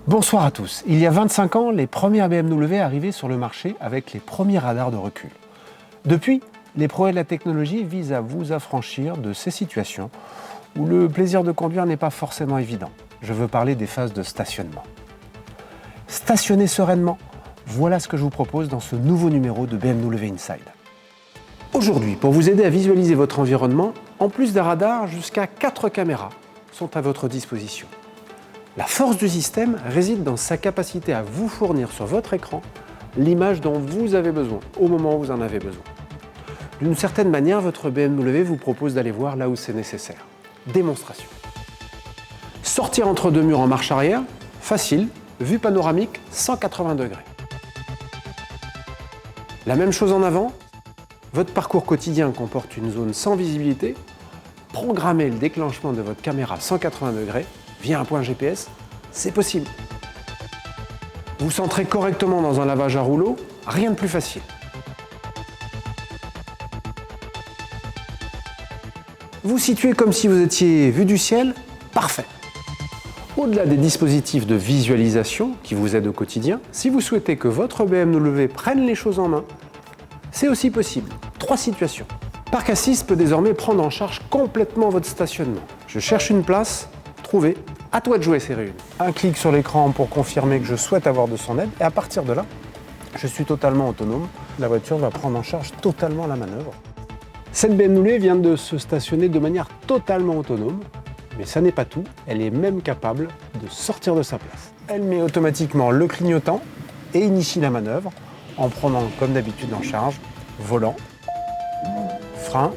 Bonsoir à tous. Il y a 25 ans, les premières BMW arrivaient sur le marché avec les premiers radars de recul. Depuis, les progrès de la technologie visent à vous affranchir de ces situations où le plaisir de conduire n'est pas forcément évident. Je veux parler des phases de stationnement. Stationner sereinement, voilà ce que je vous propose dans ce nouveau numéro de BMW Inside. Aujourd'hui, pour vous aider à visualiser votre environnement, en plus d'un radar, jusqu'à 4 caméras sont à votre disposition. La force du système réside dans sa capacité à vous fournir sur votre écran l'image dont vous avez besoin, au moment où vous en avez besoin. D'une certaine manière, votre BMW vous propose d'aller voir là où c'est nécessaire. Démonstration. Sortir entre deux murs en marche arrière, facile, vue panoramique, 180 degrés. La même chose en avant, votre parcours quotidien comporte une zone sans visibilité, programmez le déclenchement de votre caméra 180 degrés via un point GPS, c'est possible. Vous centrez correctement dans un lavage à rouleau, rien de plus facile. Vous situez comme si vous étiez vu du ciel, parfait. Au-delà des dispositifs de visualisation qui vous aident au quotidien, si vous souhaitez que votre BMW prenne les choses en main, c'est aussi possible. 3 situations. Parc Assist peut désormais prendre en charge complètement votre stationnement. Je cherche une place, trouver, à toi de jouer, c'est réuni. Un clic sur l'écran pour confirmer que je souhaite avoir de son aide et à partir de là, je suis totalement autonome. La voiture va prendre en charge totalement la manœuvre. Cette BMW vient de se stationner de manière totalement autonome, mais ça n'est pas tout, elle est même capable de sortir de sa place. Elle met automatiquement le clignotant et initie la manœuvre en prenant comme d'habitude en charge volant, frein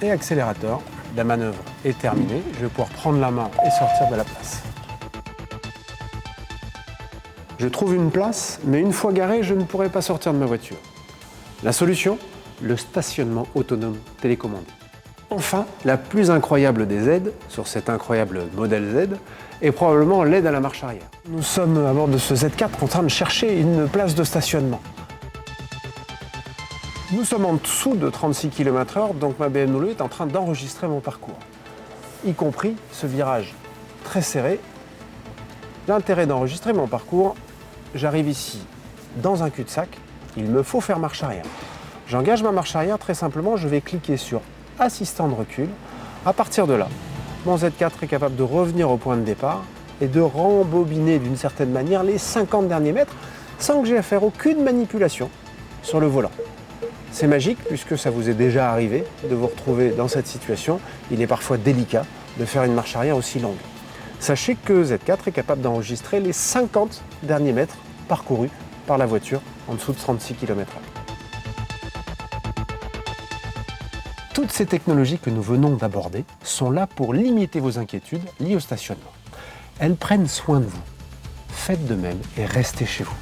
et accélérateur. La manœuvre est terminée, je vais pouvoir prendre la main et sortir de la place. Je trouve une place, mais une fois garé, je ne pourrai pas sortir de ma voiture. La solution ? Le stationnement autonome télécommandé. Enfin, la plus incroyable des aides sur cet incroyable modèle Z est probablement l'aide à la marche arrière. Nous sommes à bord de ce Z4 en train de chercher une place de stationnement. Nous sommes en dessous de 36 km/h, donc ma BMW est en train d'enregistrer mon parcours, y compris ce virage très serré. L'intérêt d'enregistrer mon parcours, j'arrive ici dans un cul-de-sac, il me faut faire marche arrière. J'engage ma marche arrière, très simplement, je vais cliquer sur assistant de recul. À partir de là, mon Z4 est capable de revenir au point de départ et de rembobiner d'une certaine manière les 50 derniers mètres sans que j'ai à faire aucune manipulation sur le volant. C'est magique puisque ça vous est déjà arrivé de vous retrouver dans cette situation. Il est parfois délicat de faire une marche arrière aussi longue. Sachez que Z4 est capable d'enregistrer les 50 derniers mètres parcourus par la voiture en dessous de 36 km/h. Toutes ces technologies que nous venons d'aborder sont là pour limiter vos inquiétudes liées au stationnement. Elles prennent soin de vous. Faites de même et restez chez vous.